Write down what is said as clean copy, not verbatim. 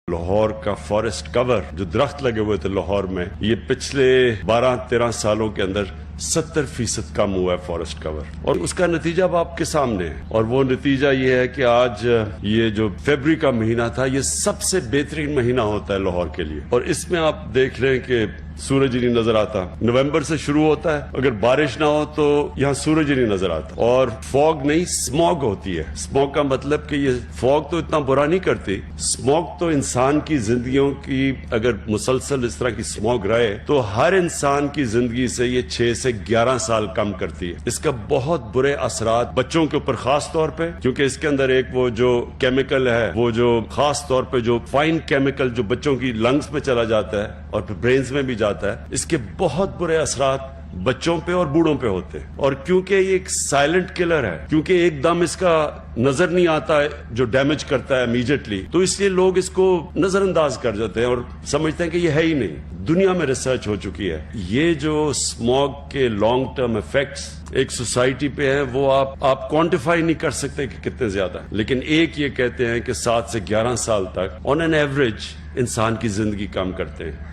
لاہور کا فارسٹ کور جو درخت لگے ہوئے تھے لاہور میں، یہ پچھلے 12-13 سالوں کے اندر 70% کم ہوا ہے فارسٹ کور، اور اس کا نتیجہ اب آپ کے سامنے ہے۔ اور وہ نتیجہ یہ ہے کہ آج یہ جو فیبری کا مہینہ تھا، یہ سب سے بہترین مہینہ ہوتا ہے لاہور کے لیے، اور اس میں آپ دیکھ رہے ہیں کہ سورج ہی نہیں نظر آتا۔ نومبر سے شروع ہوتا ہے، اگر بارش نہ ہو تو یہاں سورج ہی نہیں نظر آتا، اور فوگ نہیں، اسموگ ہوتی ہے۔ اسموگ کا مطلب کہ یہ فوگ تو اتنا برا نہیں کرتی، اسموگ تو انسان کی زندگیوں کی، اگر مسلسل اس طرح کی اسموگ رہے تو ہر انسان کی زندگی سے یہ 6 سے 11 سال کم کرتی ہے۔ اس کا بہت برے اثرات بچوں کے اوپر خاص طور پہ، کیونکہ اس کے اندر ایک وہ جو کیمیکل ہے، وہ جو خاص طور پہ جو فائن کیمیکل جو بچوں کی لنگز میں چلا جاتا ہے اور پھر برینز میں بھی جاتا ہے، اس کے بہت برے اثرات بچوں پہ اور بوڑھوں پہ ہوتے ہیں۔ اور کیونکہ یہ ایک سائلنٹ کلر ہے، کیونکہ ایک دم اس کا نظر نہیں آتا ہے جو ڈیمیج کرتا ہے امیجیٹلی، تو اس لیے لوگ اس کو نظر انداز کر جاتے ہیں اور سمجھتے ہیں کہ یہ ہے ہی نہیں۔ دنیا میں ریسرچ ہو چکی ہے، یہ جو اسموگ کے لانگ ٹرم ایفیکٹس ایک سوسائٹی پہ ہیں، وہ آپ کوانٹیفائی نہیں کر سکتے کہ کتنے زیادہ ہیں، لیکن ایک یہ کہتے ہیں کہ 7 سے 11 سال تک آن این ایوریج انسان کی زندگی کم کرتے ہیں۔